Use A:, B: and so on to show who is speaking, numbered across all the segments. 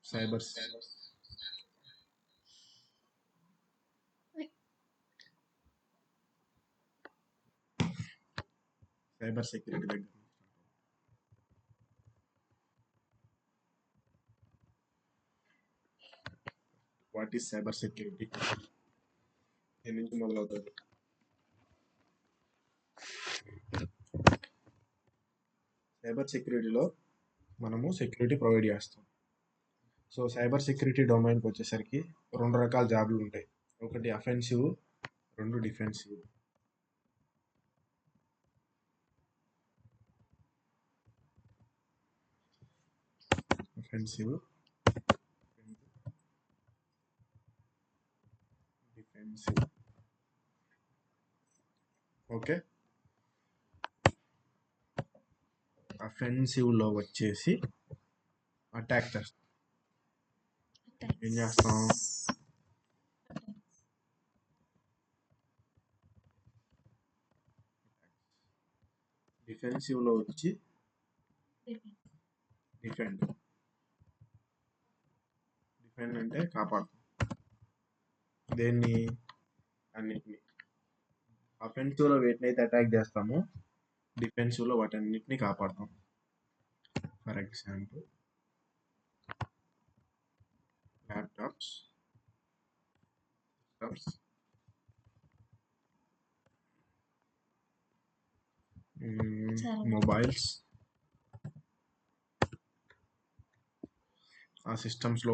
A: Cyber security దగ్గర. What is cyber security? దీని నుంచి మొదలవుతుంది. సైబర్ సెక్యూరిటీలో మనము సెక్యూరిటీ ప్రొవైడ్ చేస్తాం. సో సైబర్ సెక్యూరిటీ డొమైన్కి వచ్చేసరికి 2 రకాల జాబ్లు ఉంటాయి. ఒకటి offensive, 2 defensive. Offensive, defensive. Okay, అఫెన్సివ్లో వచ్చేసి అటాక్ చేస్తాం. ఏం చేస్తాం? డిఫెన్సివ్లో వచ్చి డిఫెండ్ అంటే కాపాడుతాం. దేన్ని? అన్నిటిని. అఫెన్సివ్లో వేటినైతే అటాక్ చేస్తామో డిఫెన్సివ్లో వాటన్నిటిని కాపాడతాం. ఫర్ ఎగ్జాంపుల్ ల్యాప్టాప్స్, మొబైల్స్, ఆ సిస్టమ్స్లో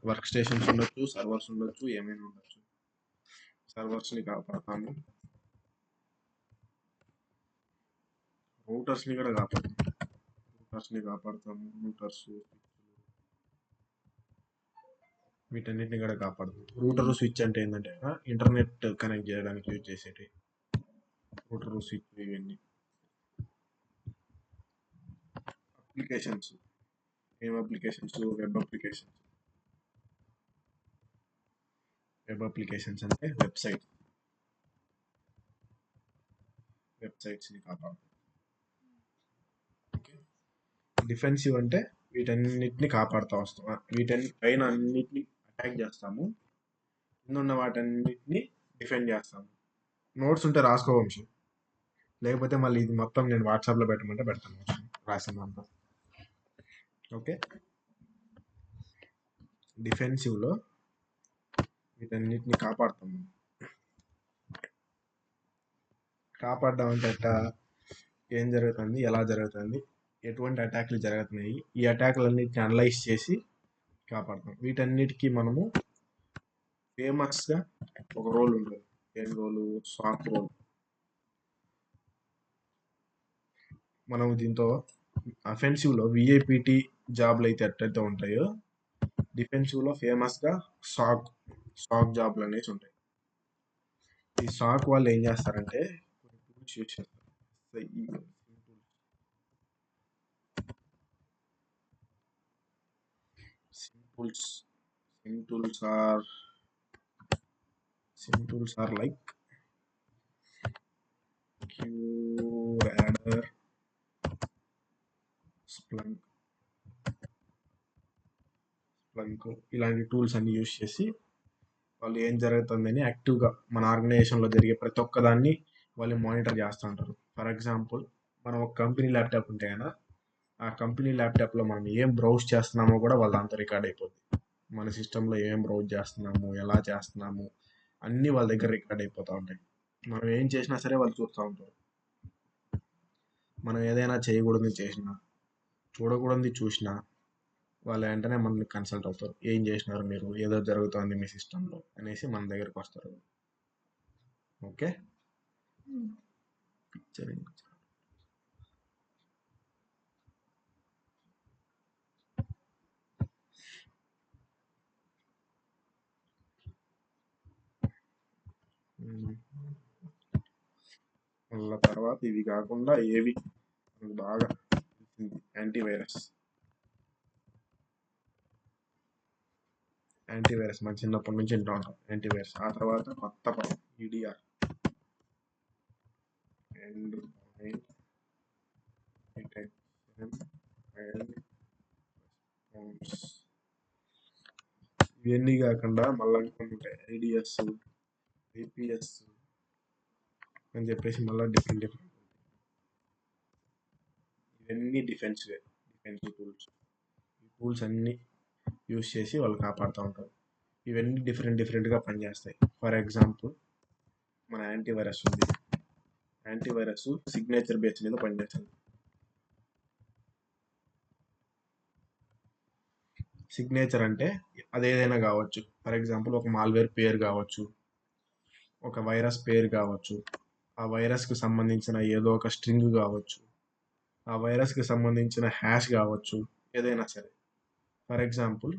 A: వర్క్ స్టేషన్స్ ఉండొచ్చు, సర్వర్స్ ఉండొచ్చు, ఏమైనా ఉండొచ్చు. సర్వర్స్ని కాపాడతాము, రూటర్స్ని కూడా కాపాడతాము. రూటర్స్, వీటన్నిటిని కూడా కాపాడతాం. రూటర్ స్విచ్ అంటే ఏంటంటే ఇంటర్నెట్ కనెక్ట్ చేయడానికి యూజ్ చేసేటి రూటర్ స్విచ్. ఇవన్నీ అప్లికేషన్స్. ఏం అప్లికేషన్స్? వెబ్ అప్లికేషన్స్ అంటే వెబ్సైట్స్ని కాపాడతాం. ఓకే, డిఫెన్సివ్ అంటే వీటన్నిటిని కాపాడుతూ వస్తాం. పైన అన్నిటిని అటాక్ చేస్తాము, కింద ఉన్న వాటన్నిటిని డిఫెండ్ చేస్తాము. నోట్స్ ఉంటే రాసుకోవచ్చు, లేకపోతే మళ్ళీ ఇది మొత్తం నేను వాట్సాప్లో పెట్టమంటే పెడతాను రాసిందంతా. ఓకే, డిఫెన్సివ్లో వీటన్నిటిని కాపాడుతాము. కాపాడడం అంటే ఎట్లా? ఏం జరుగుతుంది, ఎలా జరుగుతుంది, ఎటువంటి అటాక్లు జరుగుతున్నాయి, ఈ అటాక్లన్నిటిని అనలైజ్ చేసి కాపాడతాం. వీటన్నిటికీ మనము ఫేమస్గా ఒక రోల్ ఉంటుంది. ఏం రోలు? సాక్ రోల్. మనం దీంతో అఫెన్సివ్లో విఐపిటి జాబ్లు అయితే ఎట్లయితే ఉంటాయో డిఫెన్సివ్లో ఫేమస్గా సాక్ జాబ్లు అనేవి ఉంటాయి. ఈ సాక్ వాళ్ళు ఏం చేస్తారంటే tools are like QRadar, Splunk ఇలాంటి టూల్స్ అన్ని యూజ్ చేసి వాళ్ళు ఏం జరుగుతుందని యాక్టివ్గా మన ఆర్గనైజేషన్లో జరిగే ప్రతి ఒక్కదాన్ని వాళ్ళు మానిటర్ చేస్తూ ఉంటారు. ఫర్ ఎగ్జాంపుల్ మనం ఒక కంపెనీ ల్యాప్టాప్ ఉంటే కదా, ఆ కంపెనీ ల్యాప్టాప్లో మనం ఏం బ్రౌజ్ చేస్తున్నామో కూడా వాళ్ళ దాంతో రికార్డ్ అయిపోతుంది. మన సిస్టంలో ఏం బ్రౌజ్ చేస్తున్నాము, ఎలా చేస్తున్నాము అన్నీ వాళ్ళ దగ్గర రికార్డ్ అయిపోతూ ఉంటాయి. మనం ఏం చేసినా సరే వాళ్ళు చూస్తూ ఉంటారు. మనం ఏదైనా చేయకూడదు చేసినా, చూడకూడదు చూసినా వాళ్ళు వెంటనే మనల్ని కన్సల్ట్ అవుతారు. ఏం చేసినారు మీరు, ఏదో జరుగుతుంది మీ సిస్టంలో అనేసి మన దగ్గరకు వస్తారు. ఓకే, మళ్ళీ తర్వాత ఇవి కాకుండా ఏవి బాగా యాంటీవైరస్ మన చిన్నప్పటి నుంచి వింటూ ఉంటాం యాంటీవైరస్. ఆ తర్వాత కొత్త పదం EDR, end point detection and response. ఇవన్నీ కాకుండా మళ్ళీ కొన్ని ఉంటాయి, ఐడిఎస్, ఐపిఎస్ అని చెప్పేసి మళ్ళీ డిఫరెంట్ ఇవన్నీ డిఫెన్సివ్ టూల్స్ అన్నీ యూస్ చేసి వాళ్ళు కాపాడుతూ ఉంటారు. ఇవన్నీ డిఫరెంట్గా పనిచేస్తాయి. ఫర్ ఎగ్జాంపుల్ మన యాంటీవైరస్ ఉంది. యాంటీవైరస్ సిగ్నేచర్ బేస్ మీద పనిచేస్తుంది. సిగ్నేచర్ అంటే అదేదైనా కావచ్చు. ఫర్ ఎగ్జాంపుల్ ఒక మాల్వేర్ పేరు కావచ్చు, ఒక వైరస్ పేరు కావచ్చు, ఆ వైరస్కి సంబంధించిన ఏదో ఒక స్ట్రింగ్ కావచ్చు, ఆ వైరస్కి సంబంధించిన హ్యాష్ కావచ్చు, ఏదైనా సరే. ఫర్ ఎగ్జాంపుల్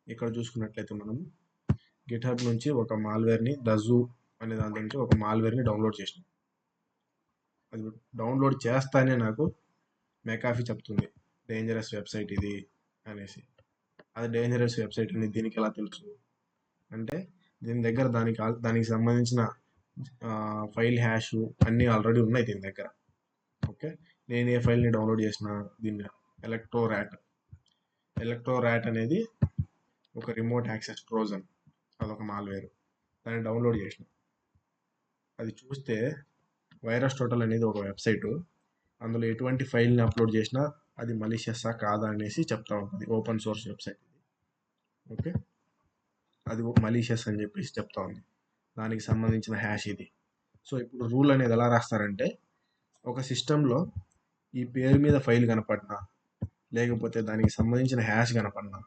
A: ఇక్కడ చూసుకున్నట్లయితే మనం గిట్హబ్ నుంచి ఒక మాల్వేర్ని దజూ అనే దాని నుంచి ఒక మాల్వేర్ని డౌన్లోడ్ చేసినాం. అది డౌన్లోడ్ చేస్తానే నాకు మెకాఫీ చెప్తుంది డేంజరస్ వెబ్సైట్ ఇది అనేసి. అది డేంజరస్ వెబ్సైట్ అని దీనికి ఎలా తెలుసు అంటే దీని దగ్గర దానికి సంబంధించిన ఫైల్ హ్యాష్ అన్నీ ఆల్రెడీ ఉన్నాయి దీని దగ్గర. ఓకే, నేను ఏ ఫైల్ని డౌన్లోడ్ చేసిన, దీన్ని ఎలక్ట్రోరాట్ అనేది ఒక రిమోట్ యాక్సెస్ ట్రోజన్, అదొక మాల్వేర్. దాన్ని డౌన్లోడ్ చేసిన. అది చూస్తే వైరస్ టోటల్ అనేది ఒక వెబ్సైటు, అందులో ఎటువంటి ఫైల్ని అప్లోడ్ చేసినా అది మలీషియస్సా కాదా అనేసి చెప్తా ఉంటుంది. Open source website. ఓకే, అది మలీషియస్ అని చెప్పేసి చెప్తా ఉంది. దానికి సంబంధించిన హ్యాష్ ఇది. సో ఇప్పుడు రూల్ అనేది ఎలా రాస్తారంటే, ఒక సిస్టంలో ఈ పేరు మీద ఫైల్ కనపడినా, లేకపోతే దానికి సంబంధించిన హ్యాష్ కనపడినా,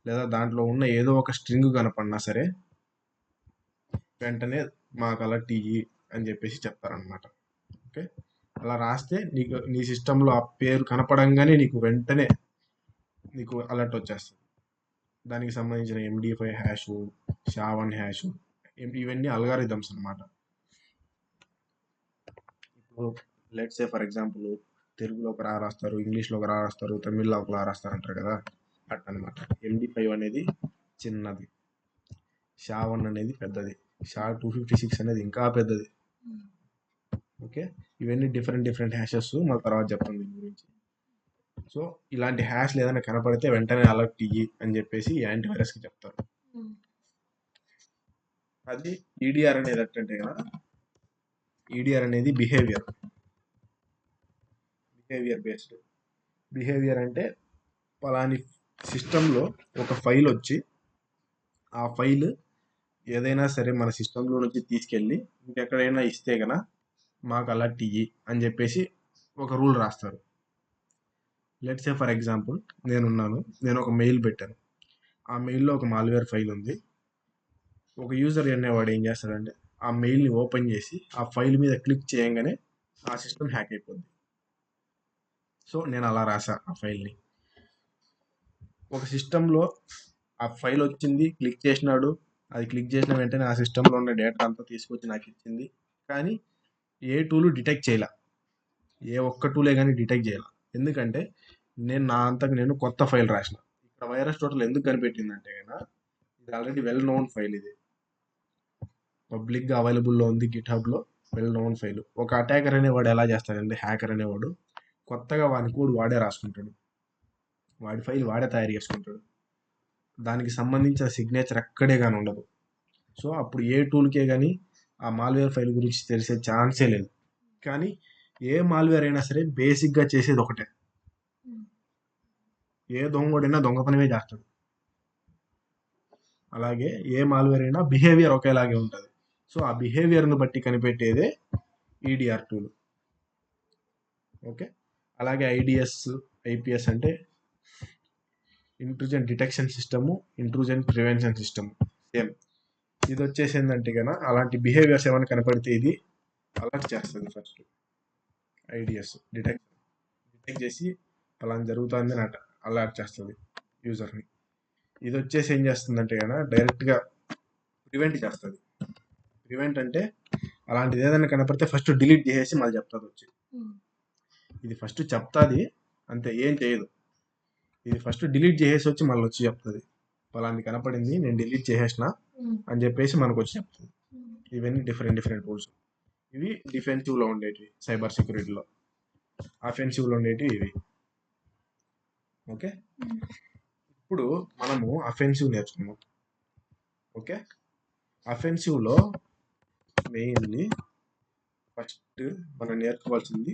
A: లేదా దాంట్లో ఉన్న ఏదో ఒక స్ట్రింగ్ కనపడినా సరే వెంటనే మాకు అలర్ట్ ఇయ్యి అని చెప్పేసి చెప్తారనమాట. ఓకే, అలా రాస్తే నీకు నీ సిస్టంలో ఆ పేరు కనపడంగానే వెంటనే నీకు అలర్ట్ వచ్చేస్తుంది. దానికి సంబంధించిన MD5 హ్యాష్, SHA-1 హ్యాష్, ఇవన్నీ అల్గారిథమ్స్ అనమాట. ఇప్పుడు లెట్స్ సే ఫర్ ఎగ్జాంపుల్ తెలుగులో ఒక రాస్తారు, ఇంగ్లీష్లో ఒక రాస్తారు, తమిళ్లో ఒక రాస్తారు అంటారు కదా, అట్టనమాట. MD5 అనేది చిన్నది, SHA-1 అనేది పెద్దది, SHA-256 అనేది ఇంకా పెద్దది. ఓకే, ఇవన్నీ డిఫరెంట్ హ్యాషెస్ మళ్ళీ తర్వాత చెప్తాను దీని గురించి. సో ఇలాంటి హ్యాష్లు ఏదైనా కనపడితే వెంటనే అలర్ట్ ఇయ్యి అని చెప్పేసి యాంటీవైరస్కి చెప్తారు. అది ఈడిఆర్ అనేది ఏంటంటే కదా, ఈడిఆర్ అనేది బిహేవియర్ బేస్డ్. బిహేవియర్ అంటే పలాని సిస్టంలో ఒక ఫైల్ వచ్చి ఆ ఫైల్ ఏదైనా సరే మన సిస్టంలో నుంచి తీసుకెళ్ళి ఇంకెక్కడైనా ఇస్తే కనుక మాకు అలర్ట్ ఇయ్యి అని చెప్పేసి ఒక రూల్ రాస్తారు. లెట్స్ సే ఫర్ ఎగ్జాంపుల్ నేను ఒక మెయిల్ పెట్టాను. ఆ మెయిల్లో ఒక మాల్వేర్ ఫైల్ ఉంది. ఒక యూజర్ అనేవాడు ఏం చేస్తాడంటే ఆ మెయిల్ని ఓపెన్ చేసి ఆ ఫైల్ మీద క్లిక్ చేయగానే ఆ సిస్టమ్ హ్యాక్ అయిపోద్ది. సో నేను అలా రాసా ఆ ఫైల్ని. ఒక సిస్టంలో ఆ ఫైల్ వచ్చింది, క్లిక్ చేసినాడు, అది క్లిక్ చేసిన వెంటనే ఆ సిస్టంలో ఉన్న డేటా అంతా తీసుకొచ్చి నాకు ఇచ్చింది. కానీ ఏ టూలు డిటెక్ట్ చేయాల, ఏ ఒక్క టూలే కానీ డిటెక్ట్ చేయాల. ఎందుకంటే నా అంతకు నేను కొత్త ఫైల్ రాసిన. ఇక్కడ వైరస్ టోటల్ ఎందుకు కనిపెట్టిందంటే కనుక ఇది ఆల్రెడీ వెల్ నోన్ ఫైల్, ఇది పబ్లిక్గా అవైలబుల్లో ఉంది గిట్హబ్లో, వెల్ నోన్ ఫైల్. ఒక అటాకర్ అనేవాడు ఎలా చేస్తాడంటే, హ్యాకర్ అనేవాడు కొత్తగా వాని కోడ్ వాడే రాసుకుంటాడు, వాడి ఫైల్ వాడే తయారు చేసుకుంటాడు, దానికి సంబంధించిన సిగ్నేచర్ ఎక్కడే కానీ ఉండదు. సో అప్పుడు ఏ టూల్కే కానీ ఆ మాల్వేర్ ఫైల్ గురించి తెలిసే ఛాన్సే లేదు. కానీ ఏ మాల్వేర్ అయినా సరే బేసిక్గా చేసేది ఒకటే, ఏ దొంగోడైనా దొంగతనమే చేస్తాడు. అలాగే ఏ మాల్వేర్ అయినా బిహేవియర్ ఒకేలాగే ఉంటుంది. సో ఆ బిహేవియర్ని బట్టి కనిపెట్టేదే ఈడిఆర్ టూల్. ఓకే, అలాగే ఐడిఎస్, ఐపిఎస్ అంటే intrusion detection system, intrusion prevention system. Same ఇది వచ్చేసి ఏంటంటే కన్నా అలాంటి బిహేవియర్స్ ఏమైనా కనపడితే ఇది అలర్ట్ చేస్తుంది. ఫస్ట్ ఐడిఎస్ డిటెక్ట్ చేసి అలా జరుగుతుందని అలర్ట్ చేస్తుంది యూజర్ని. ఇది వచ్చేసి ఏం చేస్తుందంటే కన్నా డైరెక్ట్గా ప్రివెంట్ చేస్తుంది. ప్రివెంట్ అంటే అలాంటిది ఏదైనా కనపడితే ఫస్ట్ డిలీట్ చేసేసి మళ్ళీ చెప్తుంది వచ్చి. ఇది ఫస్ట్ చెప్తుంది అంతే, ఏం చేయదు. ఇది ఫస్ట్ డిలీట్ చేసేసి వచ్చి మళ్ళీ వచ్చి చెప్తుంది, పలాంటి కనపడింది నేను డిలీట్ చేసేసిన అని చెప్పేసి మనకు వచ్చి చెప్తుంది. ఇవన్నీ డిఫరెంట్ రూల్స్. ఇవి డిఫెన్సివ్లో ఉండేటివి సైబర్ సెక్యూరిటీలో. అఫెన్సివ్లో ఉండేటివి ఇవి. ఓకే, ఇప్పుడు మనము అఫెన్సివ్ నేర్చుకున్నాం. ఓకే, అఫెన్సివ్లో మెయిన్లీ ఫస్ట్ మనం నేర్చుకోవాల్సింది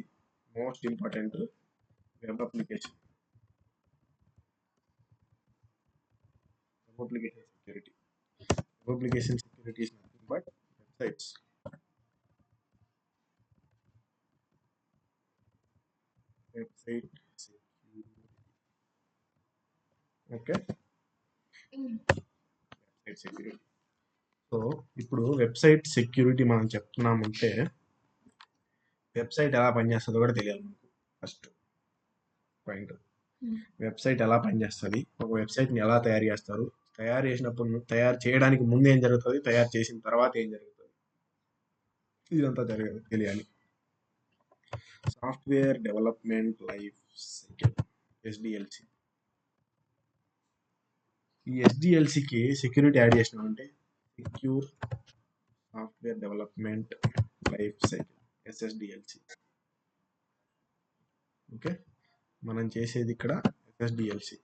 A: most important web application security. Web application security is nothing but websites. Website security. Okay, website security. So ఇప్పుడు వెబ్సైట్ సెక్యూరిటీ మనం చెప్తున్నామంటే వెబ్సైట్ ఎలా పనిచేస్తుందో కూడా తెలియాలి మనకు. ఫస్ట్ పాయింట్, వెబ్సైట్ ఎలా పనిచేస్తుంది, ఒక వెబ్సైట్ని ఎలా తయారు చేస్తారు, తయారు చేసినప్పుడు తయారు చేయడానికి ముందు ఏం జరుగుతుంది, తయారు చేసిన తర్వాత ఏం జరుగుతుంది, ఇదంతా తెలియాలి. Software development life cycle, SDLC. ఈ ఎస్డిఎల్సికి సెక్యూరిటీ యాడ్ చేసినామంటే secure software development life cycle, SSDLC. Okay, మనం చేసేది ఇక్కడ ఎస్ఎస్డిఎల్సి.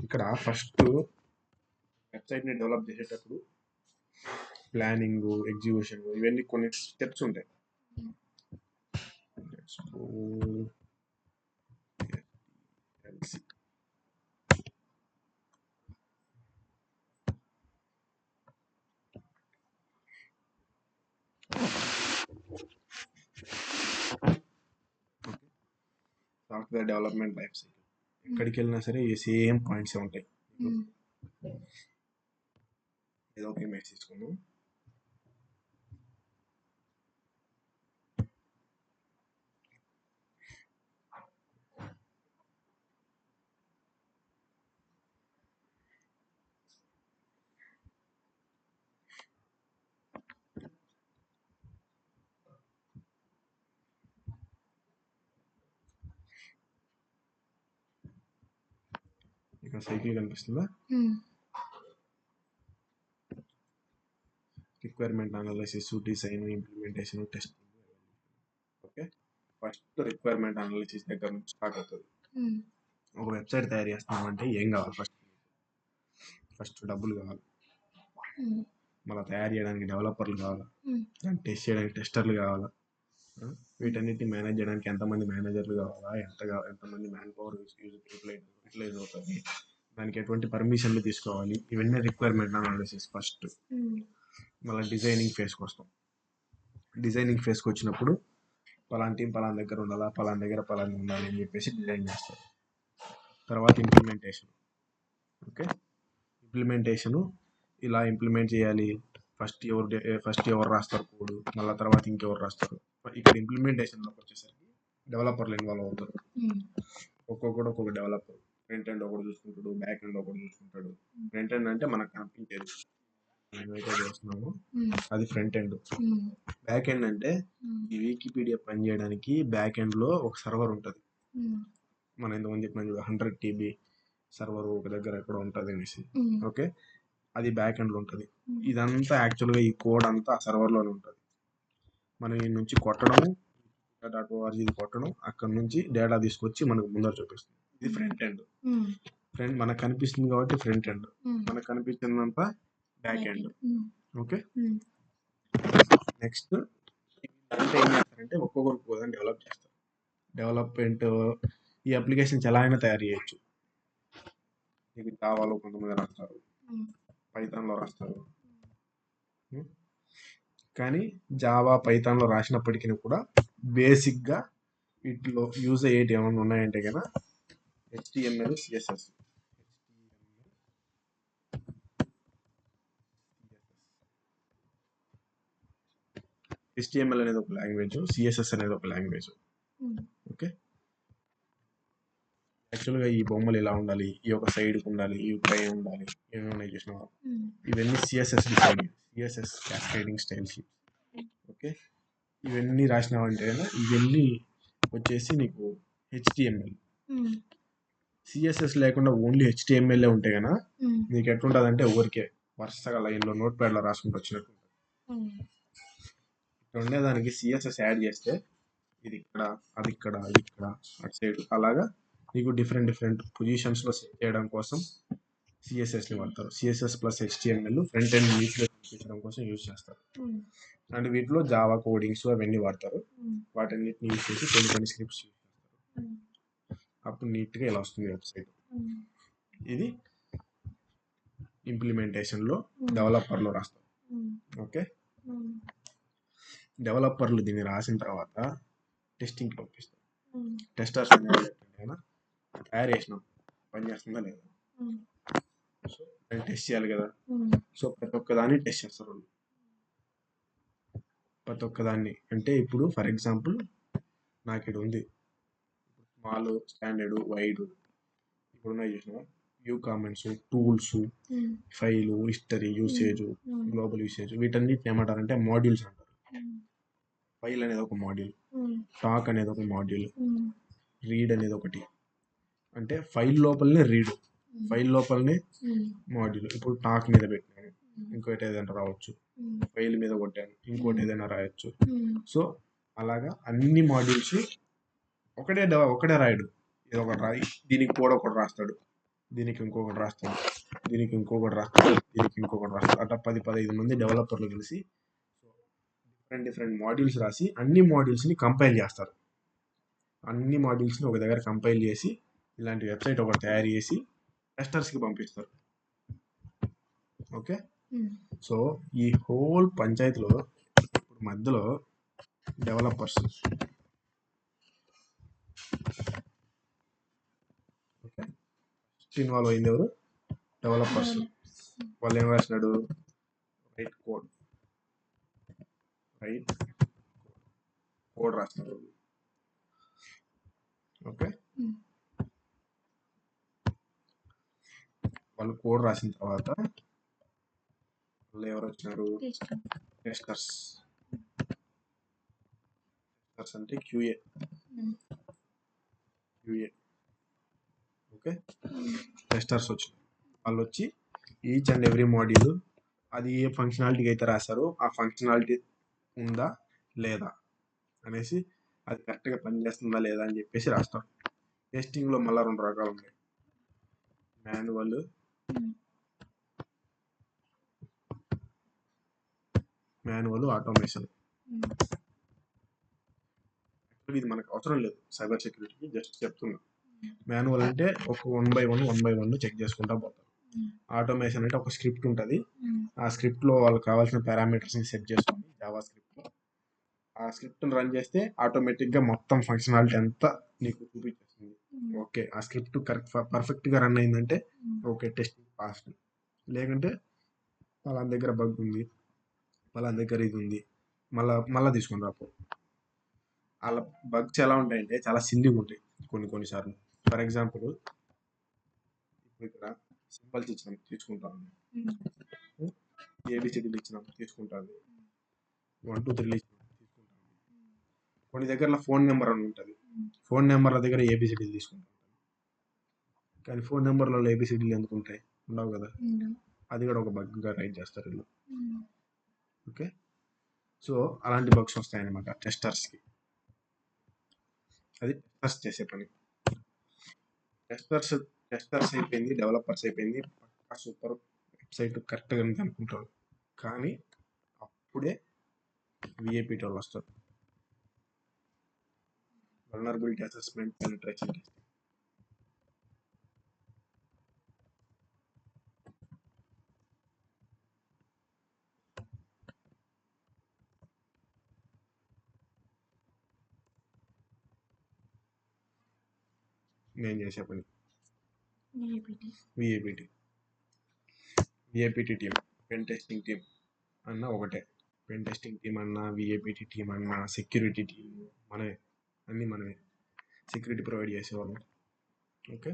A: ఇక్కడ ఫస్ట్ వెబ్సైట్ని డెవలప్ చేసేటప్పుడు ప్లానింగ్, ఎగ్జిక్యూషన్, ఇవన్నీ కొన్ని స్టెప్స్ ఉంటాయి. సాఫ్ట్వేర్ డెవలప్మెంట్ లైఫ్ సైకిల్ ఎక్కడికి వెళ్ళినా సరే ఈ సేమ్ పాయింట్స్ ఉంటాయి. ఏదో ఒక ఇమేజ్ తీసుకున్నాం. ఇక్కడ సైకిల్ కనిపిస్తుందా? Requirement analysis, design, implementation, testing. Okay, first requirement analysis దగ్గర నుంచి స్టార్ట్ అవుతుంది. ఒక వెబ్సైట్ తయారు చేస్తున్నామంటే ఏం కావాలి? ఫస్ట్ డబ్బులు కావాలి, మళ్ళీ తయారు చేయడానికి డెవలపర్లు కావాలి, దాన్ని టెస్ట్ చేయడానికి టెస్టర్లు కావాలా, వీటన్నిటిని మేనేజ్ చేయడానికి ఎంతమంది మేనేజర్లు కావాలా, ఎంతమంది మ్యాన్ పవర్ యూటిలైజ్ అవుతుంది, దానికి ఎటువంటి పర్మిషన్లు తీసుకోవాలి, ఇవన్నీ రిక్వైర్మెంట్ అనాలిసిస్ ఫస్ట్. మళ్ళీ డిజైనింగ్ ఫేస్కి వస్తాం. డిజైనింగ్ ఫేస్కి వచ్చినప్పుడు పలానా టీం పలానా దగ్గర ఉండాలా, పలానా దగ్గర పలానా ఉండాలి అని చెప్పేసి డిజైన్ చేస్తారు. తర్వాత ఇంప్లిమెంటేషన్. ఓకే, ఇంప్లిమెంటేషను ఇలా ఇంప్లిమెంట్ చేయాలి. ఫస్ట్ ఎవరు రాస్తారు కోడ్, మళ్ళీ తర్వాత ఇంకెవరు రాస్తారు. ఇక్కడ ఇంప్లిమెంటేషన్లోకి వచ్చేసరికి డెవలపర్లు ఇన్వాల్వ్ అవుతారు. ఒక్కొక్కడు ఒక్కొక్క డెవలపర్. ఫ్రంట్ ఎండ్ ఒకటి చూసుకుంటాడు, బ్యాక్ ఎండ్ ఒకటి చూసుకుంటాడు. ఫ్రంట్ ఎండ్ అంటే మనకు కనిపించేది ఏమైతే చేస్తున్నామో అది ఫ్రంట్ ఎండ్. బ్యాక్ ఎండ్ అంటే ఈ వికీపీడియా పనిచేయడానికి బ్యాక్ ఎండ్లో ఒక సర్వర్ ఉంటుంది. మనం ఇంతకుముందు చెప్పిన 100 TB సర్వర్ ఒక దగ్గర ఎక్కడ ఉంటుంది అనేసి. ఓకే, అది బ్యాక్ ఎండ్లో ఉంటుంది. ఇదంతా యాక్చువల్గా ఈ కోడ్ అంతా ఆ సర్వర్లోనే ఉంటుంది. మనం ఈ నుంచి కొట్టడం, .org కొట్టడం, అక్కడ నుంచి డేటా తీసుకొచ్చి మనకు ముందర చూపిస్తుంది. ఇది ఫ్రంట్ ఎండ్. మనకు కనిపిస్తుంది కాబట్టి ఫ్రంట్ ఎండ్, మనకు కనిపిస్తుందంతా బ్యాక్ ఎండ్. ఓకే, నెక్స్ట్ అంటే ఏం చేస్తారంటే ఒక్కొక్కరు కోడ్ డెవలప్ చేస్తారు. డెవలప్మెంట్ ఈ అప్లికేషన్స్ ఎలా అయినా తయారు చేయొచ్చు. ఇది జావాలో కొంతమంది రాస్తారు, పైథాన్లో రాస్తారు. కానీ జావా, పైథాన్లో రాసినప్పటికీ కూడా బేసిక్గా వీటిలో యూజ్ అయ్యేటి ఏమైనా ఉన్నాయంటే కనుక HTML, CSS. HTML అనేది ఒక లాంగ్వేజ్, CSS అనేది ఒక లాంగ్వేజ్. ఓకే, యాక్చువల్గా ఈ బొమ్మలు ఇలా ఉండాలి, ఈ ఒక సైడ్కి ఉండాలి, ఈ పై ఉండాలి, ఏమైనా చూసినా ఇవన్నీ CSS design, CSS cascading style sheet. Okay, ఇవన్నీ రాసినావంటే ఇవన్నీ వచ్చేసి నీకు HTML. CSS లేకుండా ఓన్లీ HTML ఉంటే కనుక నీకు ఎట్లుంటుంది అంటే ఊరికే వరుసగా లైన్లో నోట్ ప్యాడ్లో రాసుకుంటూ వచ్చినట్టు ఉంటుంది. ఇక్కడ ఉండేదానికి సిఎస్ఎస్ యాడ్ చేస్తే ఇది ఇక్కడ, అది ఇక్కడ, అది ఇక్కడ, అటు సైడ్ అలాగా నీకు డిఫరెంట్ పొజిషన్స్లో సెట్ చేయడం కోసం సిఎస్ఎస్ని వాడతారు. CSS plus HTML front end నీట్గా చూపించడం కోసం యూజ్ చేస్తారు. అండ్ వీటిలో జావా కోడింగ్స్ అవన్నీ వాడతారు. వాటన్నిటిని యూజ్ చేసి కొన్ని స్క్రిప్ట్స్ యూజ్ చేస్తారు. అప్పుడు నీట్గా ఇలా వస్తుంది వెబ్సైట్. ఇది ఇంప్లిమెంటేషన్లో డెవలపర్లో రాస్తారు. ఓకే, డెవలపర్లు దీన్ని రాసిన తర్వాత టెస్టింగ్కి పంపిస్తారు. టెస్టర్స్ అయినా తయారు చేసినాం పని చేస్తుందా లేదా, సో దాన్ని టెస్ట్ చేయాలి కదా. సో ప్రతి ఒక్కదాన్ని టెస్ట్ చేస్తారు వాళ్ళు. ప్రతి ఒక్కదాన్ని అంటే ఇప్పుడు ఫర్ ఎగ్జాంపుల్ నాకు ఇక్కడ ఉంది స్మాల్, స్టాండర్డ్, వైడ్, ఇప్పుడు ఉన్నాయి చూసిన view comments, tools, file, history, usage, global usage, వీటన్నిటిని ఏమంటారంటే మాడ్యూల్స్ అంటారు. ఫైల్ అనేది ఒక మాడ్యూల్, టాక్ అనేది ఒక మాడ్యూల్, రీడ్ అనేది ఒకటి. అంటే ఫైల్ లోపలనే రీడ్, ఫైల్ లోపలనే మాడ్యూల్. ఇప్పుడు టాక్ మీద పెట్టాను, ఇంకోటి ఏదైనా రావచ్చు. ఫైల్ మీద కొట్టాను, ఇంకోటి ఏదైనా రాయొచ్చు. సో అలాగా అన్ని మాడ్యూల్స్ ఒకటే రాయడు. ఇది ఒకటి రాయి, దీనికి కూడా ఒకటి రాస్తాడు, దీనికి ఇంకొకటి రాస్తాడు, దీనికి ఇంకొకటి రాస్తాడు, దీనికి ఇంకొకటి రాస్తాడు. అట్లా 10-15 మంది డెవలపర్లు కలిసి డిఫరెంట్ మాడ్యూల్స్ రాసి అన్ని మాడ్యూల్స్ని కంపైల్ చేస్తారు. అన్ని మాడ్యూల్స్ని ఒక దగ్గర కంపైల్ చేసి ఇలాంటి వెబ్సైట్ ఒకటి తయారు చేసి టెస్టర్స్కి పంపిస్తారు. ఓకే, సో ఈ హోల్ పంచాయతీలో ఇప్పుడు మధ్యలో డెవలపర్స్, ఓకే, ఇన్వాల్వ్ అయింది ఎవరు? డెవలపర్స్. వాళ్ళు ఏం రాసినాడు? రైట్ కోడ్ రాసినారు. ఓకే, వాళ్ళు కోడ్ రాసిన తర్వాత వాళ్ళు ఎవరు వచ్చినారు? టెస్టర్స్. అంటే క్యూఏ. ఓకే, టెస్టర్స్ వచ్చినారు. వాళ్ళు వచ్చి ఈచ్ అండ్ ఎవ్రీ మాడ్యూల్ అది ఏ ఫంక్షనాలిటీకి అయితే రాశారో ఆ ఫంక్షనాలిటీ ఉందా లేదా అనేసి, అది కరెక్ట్గా పనిచేస్తుందా లేదా అని చెప్పేసి రాస్తారు. టెస్టింగ్లో మళ్ళీ 2 రకాలు ఉన్నాయి, మాన్యువల్, ఆటోమేషన్. ఇది మనకు అవసరం లేదు సైబర్ సెక్యూరిటీకి, జస్ట్ చెప్తున్నా. మాన్యువల్ అంటే ఒక 1 by 1 చెక్ చేసుకుంటా పోతారు. ఆటోమేషన్ అంటే ఒక స్క్రిప్ట్ ఉంటుంది, ఆ స్క్రిప్ట్లో వాళ్ళకి కావాల్సిన పారామీటర్స్ని సెట్ చేసుకొని జావా స్క్రిప్ట్లో ఆ స్క్రిప్ట్ని రన్ చేస్తే ఆటోమేటిక్గా మొత్తం ఫంక్షనాలిటీ అంతా నీకు చూపించేస్తుంది. ఓకే, ఆ స్క్రిప్ట్ పర్ఫెక్ట్గా రన్ అయిందంటే ఓకే, టెస్టింగ్ పాస్. లేకుంటే వాళ్ళ దగ్గర బగ్ ఉంది, వాళ్ళ దగ్గర ఇది ఉంది, మళ్ళీ తీసుకొని రాపో. వాళ్ళ బగ్స్ ఎలా ఉంటాయంటే చాలా సిల్లీగా ఉంటాయి కొన్నిసార్లు. ఫర్ ఎగ్జాంపుల్ ఇక్కడ సింబల్స్ ఇచ్చినాం తీసుకుంటాను, ఏబిసిడీలు ఇచ్చినాం తీసుకుంటాను, 1 2 3 ఇచ్చినాం తీసుకుంటాను. కొన్ని దగ్గర ఫోన్ నెంబర్ అని ఉంటుంది, ఫోన్ నెంబర్ల దగ్గర ఏబిసిడీలు తీసుకుంటాం. కానీ ఫోన్ నెంబర్లలో ఏబిసిడీలు ఎందుకు ఉంటాయి? ఉండవు కదా. అది కూడా ఒక బగ్గా రైట్ చేస్తారు వీళ్ళు. ఓకే, సో అలాంటి బగ్స్ వస్తాయన్నమాట టెస్టర్స్కి. అది టెస్టర్స్ చేసే పని. టెస్టర్స్ అయిపోయింది, డెవలపర్స్ అయిపోయింది, పక్కా సూపర్ వెబ్సైట్ కరెక్ట్గా ఉంది అనుకుంటారు. కానీ అప్పుడే విఐపి వాళ్ళు వస్తారు. Vulnerability assessment, penetration testing. నేను చేసే పని విఐపిటి టీమ్, పెన్ టెస్టింగ్ టీమ్ అన్న ఒకటే. పెన్ టెస్టింగ్ టీమ్ అన్నా, విఐపిటి టీమ్ అన్నా, సెక్యూరిటీ టీమ్ మనమే, అన్నీ మనమే సెక్యూరిటీ ప్రొవైడ్ చేసేవాళ్ళం. ఓకే,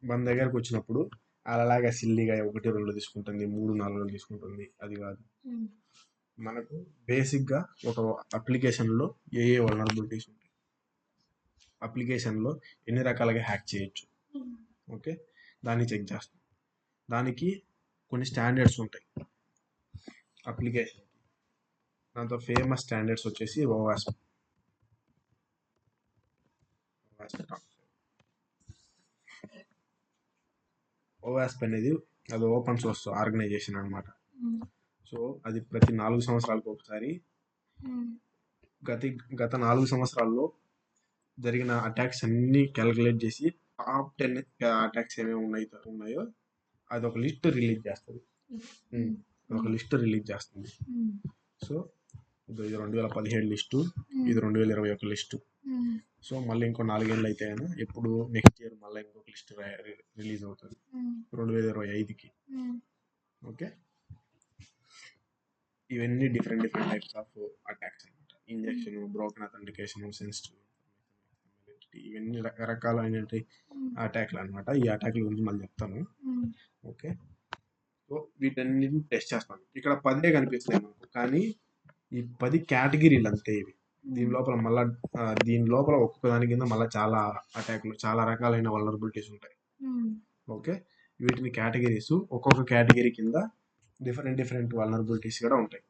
A: మన దగ్గరకు వచ్చినప్పుడు అలాగా సిల్లీగా 1 2 తీసుకుంటుంది, 3 4 తీసుకుంటుంది, అది కాదు. మనకు బేసిక్గా ఒక అప్లికేషన్లో ఏ వల్నరబిలిటీస్ ఉంటాయి, అప్లికేషన్లో ఎన్ని రకాలుగా హ్యాక్ చేయొచ్చు, ఓకే, దాన్ని చెక్ చేస్తాం. దానికి కొన్ని స్టాండర్డ్స్ ఉంటాయి అప్లికేషన్. దాంతో ఫేమస్ స్టాండర్డ్స్ వచ్చేసి ఓవాస్ప్. ఓవాస్ప్ అనేది అది ఓపెన్ సోర్స్ ఆర్గనైజేషన్ అనమాట. సో అది ప్రతి 4 సంవత్సరాలకు ఒకసారి గత 4 సంవత్సరాల్లో జరిగిన అటాక్స్ అన్ని క్యాలిక్యులేట్ చేసి టాప్ 10 అటాక్స్ ఏమేమి ఉన్నాయో అది ఒక లిస్ట్ రిలీజ్ చేస్తుంది. సో ఇది 2017 లిస్టు, ఇది 2021 లిస్టు. సో మళ్ళీ ఇంకో 4 ఏళ్ళు అయితే ఎప్పుడు నెక్స్ట్ ఇయర్ మళ్ళీ ఇంకొక లిస్ట్ రిలీజ్ అవుతుంది 2025కి. ఓకే, ఇవన్నీ డిఫరెంట్ టైప్స్ ఆఫ్ అటాక్స్ అనమాట. ఇంజెక్షన్, బ్రోకెన్ అథెంటికేషన్, సెన్సిటివ్, ఇవన్నీ రకరకాలైన అటాక్లు అనమాట. ఈ అటాక్ల గురించి మళ్ళీ చెప్తాను. ఓకే, సో వీటన్నిటిని టెస్ట్ చేస్తాను. ఇక్కడ 10 కనిపిస్తున్నాయి మనకు, కానీ ఈ 10 కేటగిరీలు అంతే ఇవి. దీని లోపల ఒక్కొక్క దాని కింద మళ్ళీ చాలా అటాక్లు, చాలా రకాలైన వల్నరబిలిటీస్ ఉంటాయి. ఓకే, వీటిని కేటగిరీస్, ఒక్కొక్క కేటగిరీ కింద డిఫరెంట్ వల్నరబిలిటీస్ కూడా ఉంటాయి.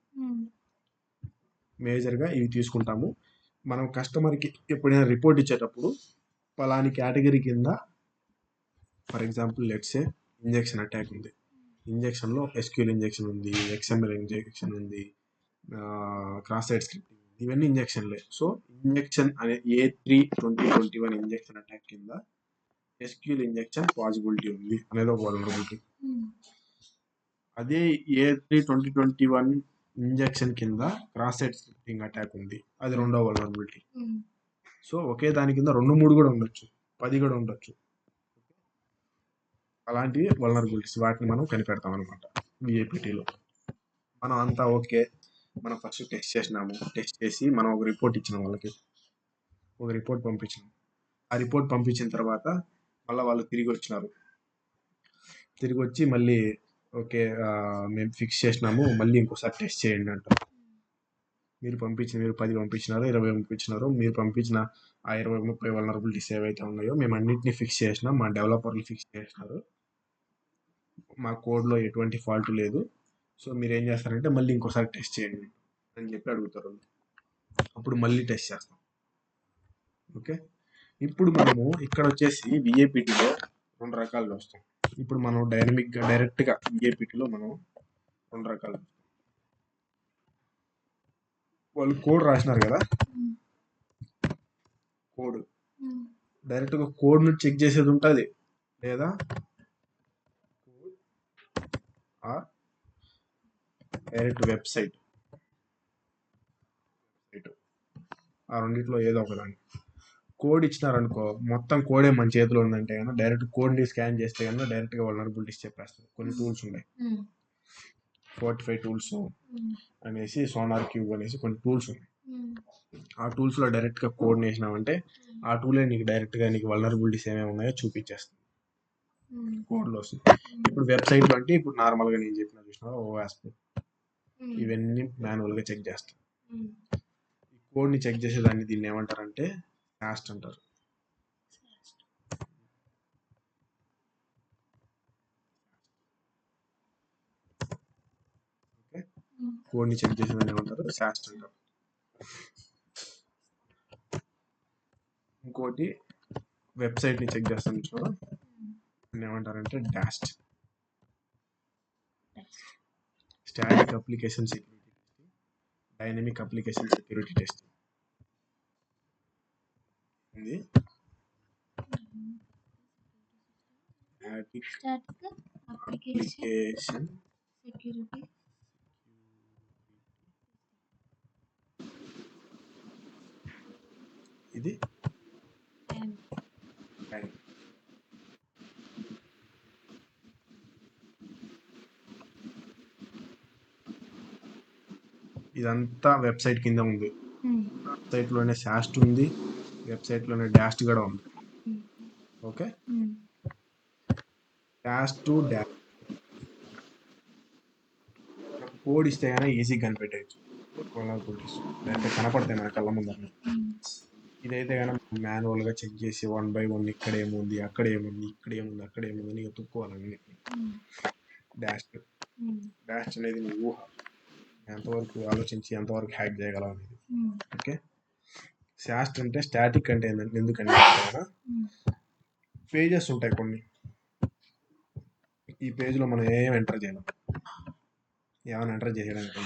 A: మేజర్గా ఇవి తీసుకుంటాము. మనం కస్టమర్కి ఎప్పుడైనా రిపోర్ట్ ఇచ్చేటప్పుడు పలాని కేటగిరీ కింద, for example let's say injection attack ఉంది. ఇంజెక్షన్లో SQL ఇంజెక్షన్ ఉంది, XML ఇంజెక్షన్ ఉంది, క్రాస్ సైట్ స్క్రిప్టింగ్, ఇవన్నీ ఇంజెక్షన్లే. సో ఇంజెక్షన్ అనే A3-2021 ఇంజెక్షన్ అటాక్ కింద SQL ఇంజెక్షన్ పాసిబిలిటీ ఉంది అనేది ఒక వల్నరబిలిటీ. అదే A3-2021 ఇంజెక్షన్ కింద క్రాస్ సైట్ స్క్రిప్టింగ్ అటాక్ ఉంది, అది రెండో వల్నరబిలిటీ. సో ఒకే దాని కింద 2-3 కూడా ఉండొచ్చు, 10 కూడా ఉండొచ్చు. అలాంటివి వల్నరబిలిటీస్, వాటిని మనం కనిపెడతాం అనమాట VAPTలో. మనం అంతా ఓకే, మనం ఫస్ట్ టెస్ట్ చేసినాము. టెస్ట్ చేసి మనం ఒక రిపోర్ట్ ఇచ్చినాం, వాళ్ళకి ఒక రిపోర్ట్ పంపించినాం. ఆ రిపోర్ట్ పంపించిన తర్వాత మళ్ళీ వాళ్ళు తిరిగి వచ్చి మళ్ళీ ఓకే మేము ఫిక్స్ చేసినాము, మళ్ళీ ఇంకోసారి టెస్ట్ చేయండి అంటారు. మీరు 10 పంపించినారో 20 పంపించినారో, మీరు పంపించిన ఆ 20-30 వల్నరబిలిటీస్ ఏవైతే ఉన్నాయో మేము అన్నింటినీ ఫిక్స్ చేసినాం, మా డెవలపర్లు ఫిక్స్ చేసినారు, మా కోడ్లో ఎటువంటి ఫాల్ట్ లేదు. సో మీరు ఏం చేస్తారంటే మళ్ళీ ఇంకోసారి టెస్ట్ చేయండి అని చెప్పి అడుగుతారు. అప్పుడు మళ్ళీ టెస్ట్ చేస్తాం. ఓకే, ఇప్పుడు మనము ఇక్కడ వచ్చేసి VAPTలో 2 రకాలు వస్తాం. ఇప్పుడు మనం డైరెక్ట్గా VAPTలో మనం 2 రకాలు, వాళ్ళు కోడ్ రాసినారు కదా, కోడ్ డైరెక్ట్గా కోడ్ను చెక్ చేసేది ఉంటుంది, లేదా డైరెక్ట్ వెబ్సైట్, ఆ రెండిట్లో ఏదో ఒకదాన్ని. కోడ్ ఇచ్చినారనుకో, మొత్తం కోడే మన చేతిలో ఉందంటే కన్నా డైరెక్ట్ కోడ్ని స్కాన్ చేస్తే కన్నా డైరెక్ట్గా వల్నరబిలిటీస్ చెప్పేస్తారు. కొన్ని టూల్స్ ఉన్నాయి, 45 టూల్స్ అనేసి, సోనార్ క్యూబ్ అనేసి కొన్ని టూల్స్ ఉన్నాయి. ఆ టూల్స్లో డైరెక్ట్గా కోడ్ వేసినామంటే ఆ టూలే నీకు డైరెక్ట్గా నీకు వల్నరబిలిటీస్ ఏమేమి ఉన్నాయో చూపించేస్తుంది, కోడ్లో వస్తుంది. ఇప్పుడు వెబ్సైట్లో అంటే ఇప్పుడు నార్మల్గా నేను చెప్పిన చూసినా ఓవాస్ప్, ఇవన్నీ మాన్యువల్గా చెక్ చేస్తాం. ఈ కోడ్ని చెక్ చేసేదాన్ని దీన్ని ఏమంటారంటే SAST అంటారు. కోడ్ని చెక్ చేసేదాన్ని ఏమంటారు, SAST అంటారు. ఇంకోటి వెబ్సైట్ని చెక్ చేస్తాను చూడ, ఏమంటారంటే DAST, static application security testing, dynamic application security testing. ఇది స్టాటిక్ అప్లికేషన్ సెక్యూరిటీ, ఇది ఇదంతా వెబ్సైట్ కింద ఉంది. వెబ్సైట్లోనే SAST ఉంది, వెబ్సైట్లోనే DAST కూడా ఉంది. ఓకే, DAST కోడ్ ఇస్తే కానీ ఈజీగా కనిపెట్టచ్చు, కనపడతాయి మన కళ్ళ ముందర. ఇదైతే కానీ మాన్యువల్గా చెక్ చేసి 1 by 1 ఇక్కడ ఏముంది, అక్కడ ఏముంది, ఇక్కడ ఏముంది, అక్కడ ఏముంది అని ఎత్తుక్కోవాలన్నీ. DAST అనేది నీ ఊహ, ఎంతవరకు ఆలోచించి ఎంతవరకు హ్యాక్ చేయగలం అనేది. ఓకే, శాస్ట్ అంటే స్టాటిక్ అంటే ఏంటంటే ఎందుకంటే పేజెస్ ఉంటాయి కొన్ని, ఈ పేజ్లో మనం ఏం ఎంటర్ చేయలేం, ఏమైనా ఎంటర్ చేయడానికి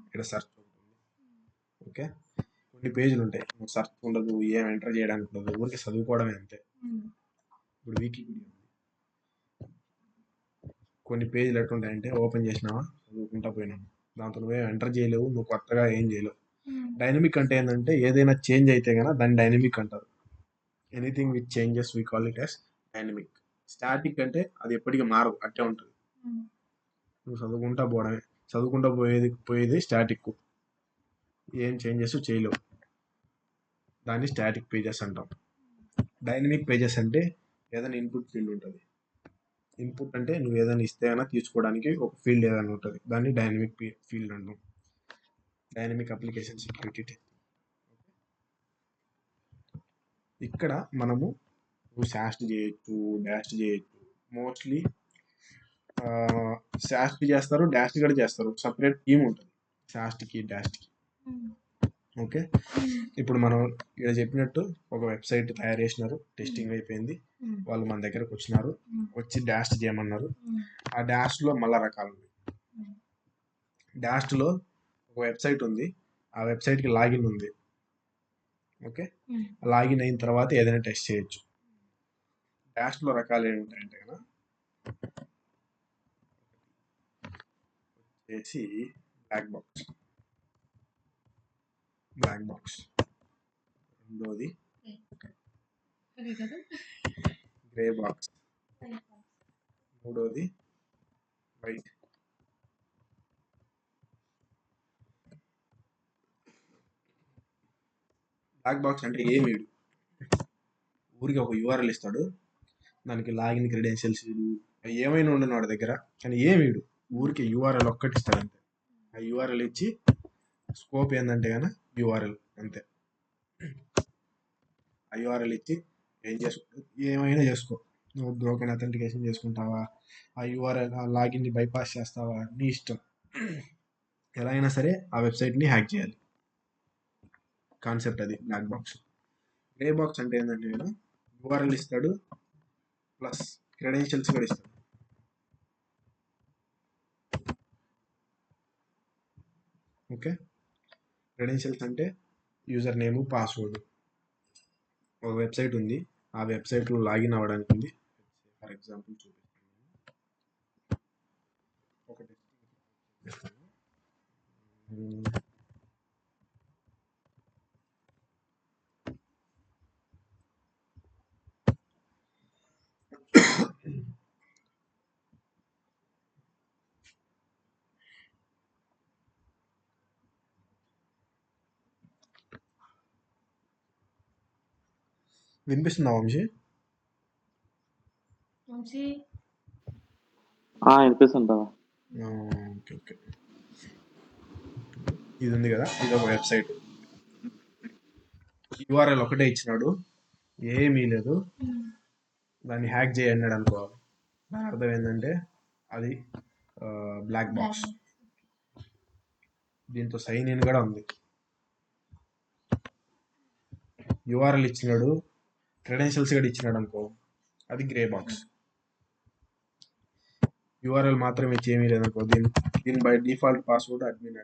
A: ఇక్కడ సెర్చ్ ఉంటుంది. ఓకే, కొన్ని పేజీలు ఉంటాయి సెర్చ్ ఉండదు, ఏం ఎంటర్ చేయడానికి ఉండదు, ఊరికి చదువుకోవడమే అంతే. ఇప్పుడు వికీపీడియా కొన్ని పేజీలు ఎట్లుంటాయంటే ఓపెన్ చేసినావా చదువుకుంటా పోయినావు, దాంతో నువ్వేం ఎంటర్ చేయలేవు, నువ్వు కొత్తగా ఏం చేయలేవు. డైనమిక్ అంటే ఏంటంటే ఏదైనా చేంజ్ అయితే కనుక దాన్ని డైనమిక్ అంటారు. Anything with changes we call it as dynamic. Static అంటే అది ఎప్పటికీ మారదు, అట్టే ఉంటుంది, నువ్వు చదువుకుంటా పోయేది స్టాటిక్, ఏం చేంజెస్ చేయలేవు, దాన్ని స్టాటిక్ పేజెస్ అంటాం. డైనమిక్ పేజెస్ అంటే ఏదైనా ఇన్పుట్ ఫీల్డ్ ఉంటుంది, ఇన్పుట్ అంటే నువ్వు ఏదైనా ఇస్తే అయినా తీసుకోవడానికి ఒక ఫీల్డ్ ఏదైనా ఉంటుంది, దాన్ని డైనమిక్ ఫీల్డ్ అంటాం. Dynamic application security. ఇక్కడ మనము శాస్ట్ చేయొచ్చు, డాష్ చేయొచ్చు. మోస్ట్లీ శాస్ట్ చేస్తారు, డాష్ కూడా చేస్తారు, సపరేట్ టీమ్ ఉంటుంది శాస్ట్కి డాష్కి. ఓకే, ఇప్పుడు మనం ఇక్కడ చెప్పినట్టు ఒక వెబ్సైట్ తయారు చేసినారు, టెస్టింగ్ అయిపోయింది, వాళ్ళు మన దగ్గరకు వచ్చినారు, వచ్చి డాష్ చేయమన్నారు. ఆ డాష్లో మళ్ళా రకాలు ఉన్నాయి. డాష్లో ఒక వెబ్సైట్ ఉంది, ఆ వెబ్సైట్కి లాగిన్ ఉంది. ఓకే, లాగిన్ అయిన తర్వాత ఏదైనా టెస్ట్ చేయొచ్చు. డాష్లో రకాలు ఏముంటాయంటే కదా వచ్చేసి బ్లాక్ బాక్స్, రెండోది గ్రే బాక్స్, మూడోది వైట్. బ్లాక్ బాక్స్ అంటే ఏమి ఊరికి ఒక యూఆర్ఎల్ ఇస్తాడు, దానికి లాగిన్ క్రెడెన్షియల్స్ ఏమైనా ఉండను వాడి దగ్గర, కానీ ఏమిడు ఊరికి యూఆర్ఎల్ ఒక్కటి ఇస్తాడు అంతే. ఆ యూఆర్ఎల్ ఇచ్చి స్కోప్ ఏంటంటే కానీ యూఆర్ఎల్ అంతే. ఆ యూఆర్ఎల్ ఇచ్చి ఏం చేసుకో, ఏమైనా చేసుకో, నువ్వు బ్రోకెన్ అథెంటికేషన్ చేసుకుంటావా, ఆ యూఆర్ఎల్ ఆ లాగిన్ని బైపాస్ చేస్తావా, నీ ఇష్టం. ఎలా అయినా సరే ఆ వెబ్సైట్ని హ్యాక్ చేయాలి, కాన్సెప్ట్ అది బ్లాక్ బాక్స్. గ్రే బాక్స్ అంటే ఏంటంటే నేను యూఆర్ఎల్ ఇస్తాడు ప్లస్ క్రెడెన్షియల్స్ కూడా ఇస్తాడు. ఓకే, క్రెడెన్షియల్స్ అంటే యూజర్ నేమ్, పాస్వర్డ్. ఒక వెబ్సైట్ ఉంది, ఆ వెబ్సైట్లో లాగిన్ అవ్వడానికి ఉంది. ఫర్ ఎగ్జాంపుల్ చూపిస్తాను, ఒకటి వినిపిస్తుందా వంశీ?
B: వినిపిస్తుంటా.
A: ఓకే ఓకే, ఇది ఉంది కదా, ఇది ఒక వెబ్సైట్, యూఆర్ఎల్ ఒకటే ఇచ్చినాడు, ఏమీ లేదు, దాన్ని హ్యాక్ చేయన్నాడు అనుకో, దాని అర్థం ఏంటంటే అది బ్లాక్ బాక్స్. దీంతో సైన్ ఇన్ కూడా ఉంది. యూఆర్ఎల్ ఇచ్చినాడు, క్రెడెన్షియల్స్ కూడా ఇచ్చినాడు అనుకో, అది గ్రే బాక్స్. యూఆర్ఎల్ మాత్రం ఇచ్చి ఏమీ లేదనుకో, దీని by default password admin.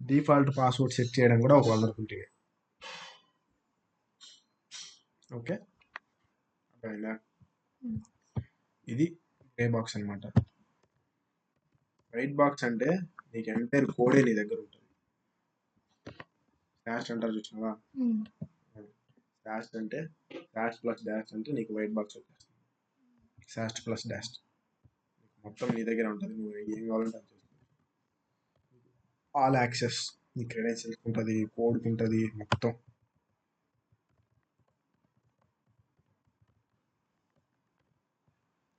A: Default password set చేయడం కూడా ఒక 100 రూపాయలు. ఓకే, అర్థమైందా? ఇది గ్రే బాక్స్ అనమాట. వైట్ బాక్స్ అంటే నీకు ఎంటైర్ కోడే నీ దగ్గర ఉంటుంది. డాష్ అంటారు చూసినావా, డాష్ అంటే డాష్ ప్లస్ డాష్ అంటే నీకు వైట్ బాక్స్ వచ్చేస్తుంది. శాస్ట్ ప్లస్ డాష్ మొత్తం నీ దగ్గర ఉంటుంది, నువ్వు ఏం కావాలంటే అది చేస్తుంది. ఆల్ యాక్సెస్, నీ క్రెడెన్షియల్స్ ఉంటుంది, కోడ్కి ఉంటుంది, మొత్తం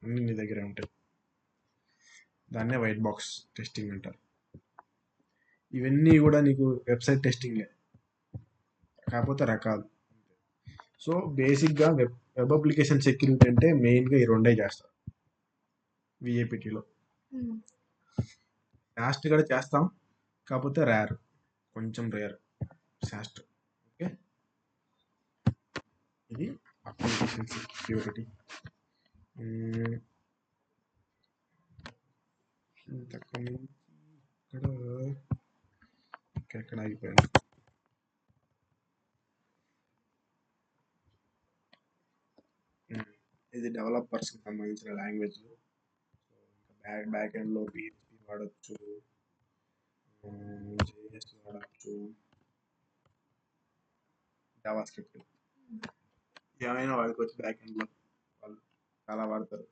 A: అన్నీ నీ దగ్గరే ఉంటాయి. దాన్నే వైట్ బాక్స్ టెస్టింగ్ అంటారు. ఇవన్నీ కూడా నీకు వెబ్సైట్ టెస్టింగ్లే, కాకపోతే రకాలు. సో బేసిక్గా వెబ్ అప్లికేషన్ సెక్యూరిటీ అంటే మెయిన్గా ఈ రెండే చేస్తారు విఏపిటీలో. శాస్ట్ కూడా చేస్తాం, కాకపోతే కొంచెం రేర్ శాస్ట్. ఓకే, ఇది అప్లికేషన్ సెక్యూరిటీ. ఎక్కడ ఆగిపోయాను? ఇది డెవలపర్స్కి సంబంధించిన లాంగ్వేజ్. బ్యాక్ ఎండ్లో PHP వాడచ్చు, JS వాడచ్చు, జావా స్క్రిప్ట్ ఏమైనా వాడుకోవచ్చు. బ్యాక్ ఎండ్లో వాళ్ళు చాలా వాడతారు.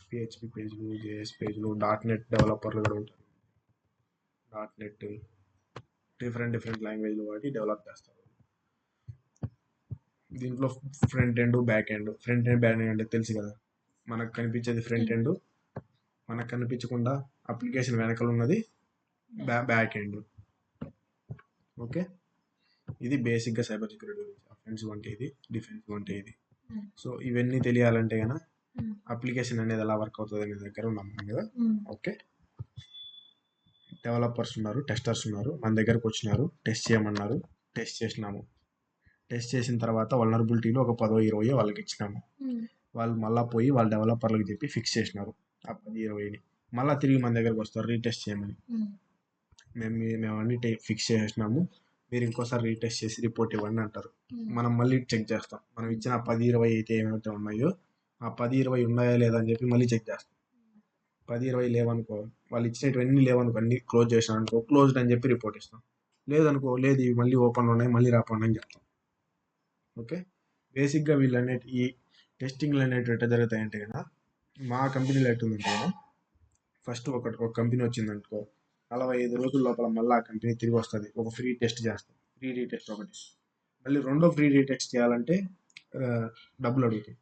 A: PHP పేజ్లు, JS పేజ్లు, .NET డెవలపర్లు కూడా ఉంటారు. .NET డిఫరెంట్ లాంగ్వేజ్లు వాడి డెవలప్ చేస్తారు. దీంట్లో front end, back end. Front end, back end అంటే తెలుసు కదా, మనకు కనిపించేది ఫ్రంట్ ఎండ్, మనకు కనిపించకుండా అప్లికేషన్ వెనకాల ఉన్నది బ్యాక్ ఎండ్. ఓకే, ఇది బేసిక్గా సైబర్ సెక్యూరిటీ గురించి. అఫెన్సివ్ అంటే ఇది, డిఫెన్సివ్ అంటే ఇది. సో ఇవన్నీ తెలియాలంటే కనుక అప్లికేషన్ అనేది ఎలా వర్క్ అవుతుంది అనే దగ్గర ఉన్నాం కదా. ఓకే, డెవలపర్స్ ఉన్నారు, టెస్టర్స్ ఉన్నారు, మన దగ్గరకు వచ్చినారు, టెస్ట్ చేయమన్నారు, టెస్ట్ చేసినాము. టెస్ట్ చేసిన తర్వాత వల్నరబిలిటీలో ఒక 10-20 వాళ్ళకి ఇచ్చినాము. వాళ్ళు మళ్ళీ పోయి వాళ్ళ డెవలపర్లకు చెప్పి ఫిక్స్ చేసినారు ఆ 10-20ని. మళ్ళీ తిరిగి మన దగ్గరకు వస్తారు రీటెస్ట్ చేయమని. మేము అన్ని ఫిక్స్ చేసినాము, మీరు ఇంకోసారి రీటెస్ట్ చేసి రిపోర్ట్ ఇవ్వండి అంటారు. మనం మళ్ళీ చెక్ చేస్తాం. మనం ఇచ్చిన 10-20 అయితే ఏమైతే ఉన్నాయో ఆ 10-20 ఉన్నాయా లేదా అని చెప్పి మళ్ళీ చెక్ చేస్తాం. 10-20 లేవనుకో, వాళ్ళు ఇచ్చినటువన్నీ లేవనుకో, అన్ని క్లోజ్ చేసినాం అనుకో, క్లోజ్డ్ అని చెప్పి రిపోర్ట్ ఇస్తాం. లేదనుకో, లేదు ఇవి మళ్ళీ ఓపెన్ ఉన్నాయి, మళ్ళీ రాపండి అని చెప్తాం. ఓకే, బేసిక్గా ఈ టెస్టింగ్లు అనేవి ఎట్లా జరుగుతాయంటే కదా, మా కంపెనీలో ఎట్టుందంటే కదా, ఫస్ట్ ఒక కంపెనీ వచ్చిందనుకో, 45 రోజుల లోపల మళ్ళీ ఆ కంపెనీ తిరిగి వస్తుంది, ఒక ఫ్రీ టెస్ట్ చేస్తాం. ఫ్రీ రీటెస్ట్ ఒకటి, మళ్ళీ రెండో ఫ్రీ రీటెస్ట్ చేయాలంటే డబ్బులు అడుగుతాయి.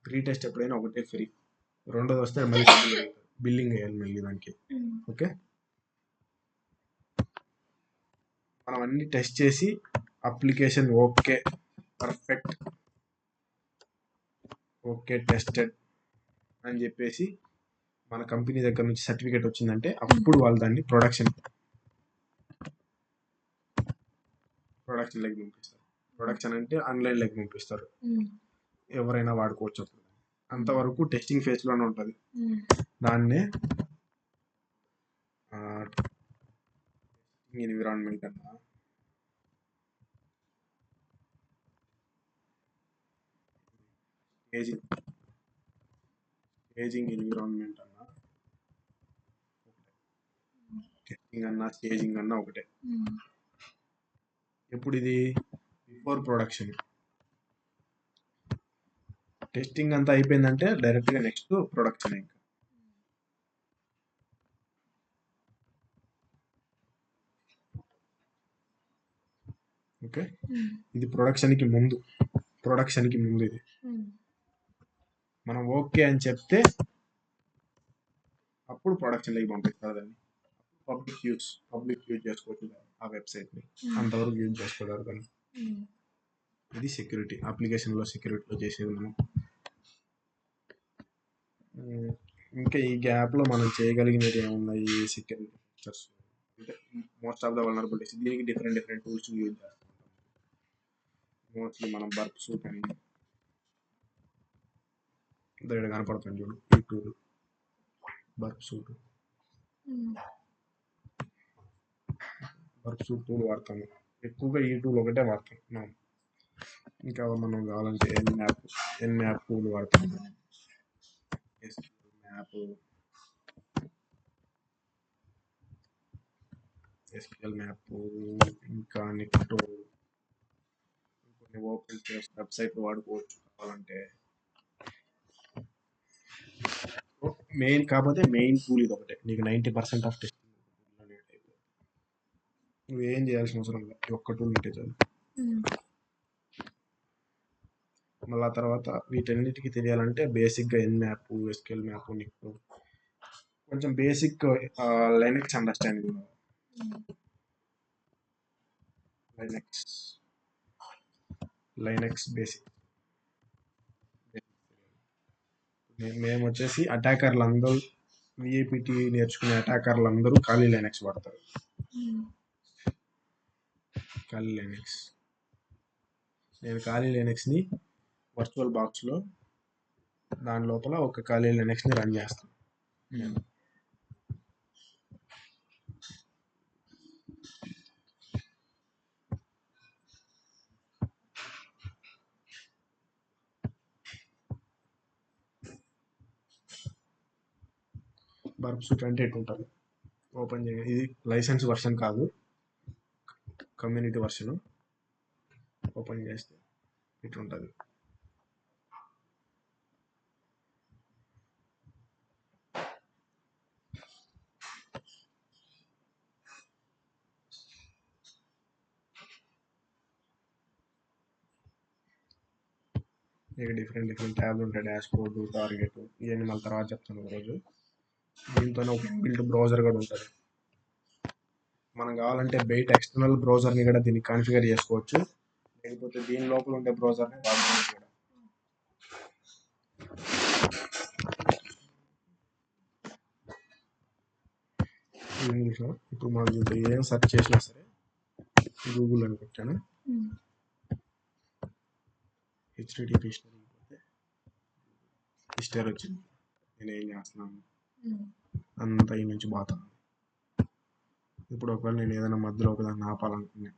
A: ఫ్రీ టెస్ట్ ఎప్పుడైనా ఒకటే ఫ్రీ, రెండోది వస్తే మళ్ళీ బిల్లింగ్ వేయాలి మళ్ళీ దానికి. ఓకే, మనం అన్ని టెస్ట్ చేసి application okay, perfect, okay tested అని చెప్పేసి మన కంపెనీ దగ్గర నుంచి సర్టిఫికేట్ వచ్చిందంటే అప్పుడు వాళ్ళు దాన్ని ప్రొడక్షన్లోకి పంపిస్తారు. ప్రొడక్షన్ అంటే ఆన్లైన్లోకి పంపిస్తారు, ఎవరైనా వాడుకోవచ్చు. అప్పుడు అంతవరకు టెస్టింగ్ ఫేజ్లోనే ఉంటుంది. దాన్నే ఎన్విరాన్మెంట్ అన్న, స్టేజింగ్ ఎన్విరాన్మెంట్ అన్న, టెస్టింగ్ అన్న, స్టేజింగ్ అన్న ఒకటే. ఎప్పుడు ఇది బిఫోర్ ప్రొడక్షన్. టెస్టింగ్ అంతా అయిపోయిందంటే డైరెక్ట్గా నెక్స్ట్ ప్రొడక్షన్. ఇంకా ఓకే, ఇది ప్రొడక్షన్కి ముందు ఇది మనం ఓకే అని చెప్తే అప్పుడు ప్రొడక్షన్లోకి పంపిస్తారు దాన్ని. పబ్లిక్ యూజ్ చేసుకోవచ్చు ఆ వెబ్సైట్ని, అంతవరకు యూజ్ చేసుకోవాలి కానీ. ఇది సెక్యూరిటీ, అప్లికేషన్లో సెక్యూరిటీలో చేసేది మనం. ఇంకా ఈ గ్యాప్లో మనం చేయగలిగినవి ఏమున్నాయి సెక్యూరిటీ ఫీచర్స్ అంటే, మోస్ట్ ఆఫ్ ద వల్నరబిలిటీస్ దీనికి డిఫరెంట్ టూల్స్ యూజ్ చేస్తాం. మోస్ట్లీ మనం బర్ప్ సూట్ అని దగ్గర కనపడుతుంది చూడు, ఈ టూల్ బర్ప్ సూట్ టూల్ వాడతాము ఎక్కువగా. ఈ టూల్ ఒకటే వాడతాం. ఇంకా మనం కావాలంటే ఎన్మ్యాప్ టూల్ వాడతాము, SQL మ్యాప్, ఇంకా నెక్స్ట్ కొన్ని ఓపెన్ సోర్స్ వెబ్సైట్ వాడుకోవచ్చు కావాలంటే. కాకపోతే మెయిన్ టూల్ ఇది ఒకటే, నీకు 90% ఆఫ్ టెస్ట్ నువ్వు ఏం చేయాల్సిన అవసరం లేదు, ఒక్క టూల్ ఉంటే చాలు. మళ్ళీ ఆ తర్వాత వీటన్నిటికీ తెలియాలంటే బేసిక్గా ఎన్మ్యాప్, SQL మ్యాప్, నీకు కొంచెం basic Linux understanding. Linux basic. మేము వచ్చేసి అటాకర్లు అందరూ విఐపిటి నేర్చుకునే అటాకర్లు అందరూ ఖాళీ లైనక్స్ వాడతారు. ఖాళీ లైనక్స్. నేను ఖాళీ లైనక్స్ని వర్చువల్ బాక్స్లో దాని లోపల ఒక ఖాళీ లైనక్స్ని రన్ చేస్తాను. బర్బ్ సూట్ అంటే ఎటు ఉంటుంది, ఓపెన్ చేయండి. ఇది లైసెన్స్ వర్షన్ కాదు, కమ్యూనిటీ వర్షన్. ఓపెన్ చేస్తే ఇటు ఉంటుంది. ఇక డిఫరెంట్ ట్యాబ్లు ఉంటాయి, డాష్ బోర్డ్, టార్గెట్, ఇవన్నీ మళ్ళీ తర్వాత చెప్తాను ఒకరోజు. దీంతోనే ఒక బిల్డ్ బ్రౌజర్ కూడా ఉంటుంది. మనం కావాలంటే బయట ఎక్స్టర్నల్ బ్రౌజర్ని కూడా దీన్ని కాన్ఫిగర్ చేసుకోవచ్చు, లేకపోతే దీని లోపల ఉండే బ్రౌజర్ని వాడుకోవచ్చు కూడా. ఇంగ్లీష్లో ఇప్పుడు మనం దీంట్లో ఏం సెర్చ్ చేసినా సరే, గూగుల్ అని కొట్టాను, హెచ్టిటిపి హిస్టరీ వచ్చింది. నేను ఏం చేస్తున్నాను అంతా ఈ నుంచి పోతాను. ఇప్పుడు ఒకవేళ నేను ఏదైనా మధ్యలో ఒకదాన్ని ఆపాలనుకున్నాను,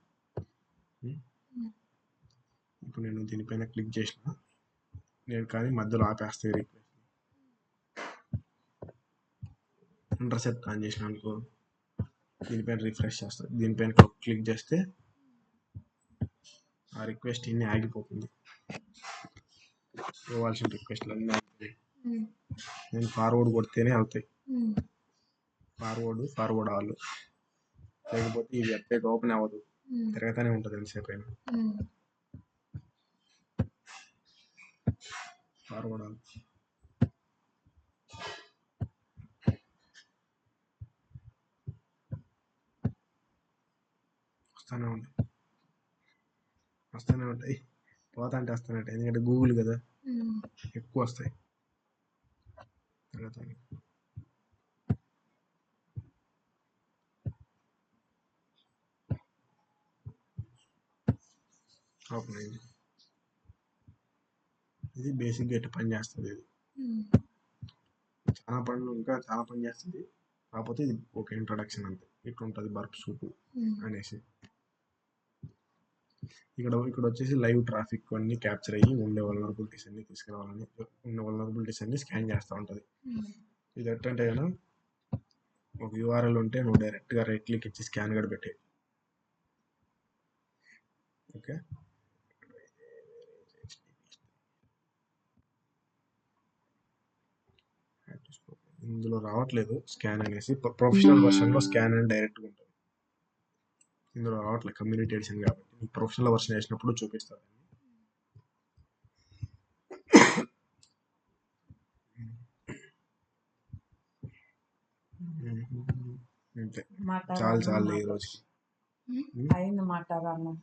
A: ఇప్పుడు నేను దీనిపైన క్లిక్ చేసిన, నేను కానీ మధ్యలో ఆపేస్తే రిక్వెస్ట్ ఇంటర్సెప్ట్ ఆన్ చేసిన అనుకో, దీనిపైన రిఫ్రెష్ చేస్తాను. దీనిపైన క్లిక్ చేస్తే ఆ రిక్వెస్ట్ ఇన్ని ఆగిపోతుంది. ఇవ్వాల్సిన రిక్వెస్ట్లు అన్నీ అవుతాయి. నేను ఫార్వర్డ్ కొడితేనే అవుతాయి. ఫార్వర్డ్ ఆల్, లేకపోతే ఈ వెబ్సైట్ ఓపెన్ అవ్వదు, తిరగతానే ఉంటుంది ఎంతసేపు అయినా. Forward all. వస్తూనే ఉంటాయి, పోతా అంటే వస్తూనే ఉంటాయి. ఎందుకంటే గూగుల్ కదా, ఎక్కువ వస్తాయి. ఓపెన్ అయింది. ఇది బేసిక్గా ఎట్లా పని చేస్తుంది. ఇది ఇంకా చాలా పని చేస్తుంది, కాకపోతే ఇది ఒక ఇంట్రొడక్షన్ అంతే. ఇట్లా ఉంటుంది బర్బ్ సూట్ అనేసి. ఇక్కడ వచ్చేసి లైవ్ ట్రాఫిక్ అన్ని క్యాప్చర్ అయ్యి ఉండే వల్నరబిలిటీస్ అన్ని తీసుకురావాలని, ఉన్న వల్నరబిలిటీస్ అన్ని స్కాన్ చేస్తూ ఉంటుంది. ఇది ఎట్టంటే కదా, ఒక యూఆర్ఎల్ ఉంటే నువ్వు డైరెక్ట్గా రైట్ క్లిక్ ఇచ్చి స్కాన్ కూడా పెట్టే. ఓకే, ఇందులో రావట్లేదు స్కాన్ అనేసి. ప్రొఫెషనల్ వర్షన్లో స్కాన్ అని డైరెక్ట్గా ఉంటుంది. ఇందులో రావట్లేదు కమ్యూనిటీ ఎడిషన్ కాబట్టి. ప్రొఫెషనల్ వర్షన్ వేసినప్పుడు చూపిస్తుంది. అంతే, చాలు ఈ రోజుకి.
B: అయింది మాట్లాడాలి.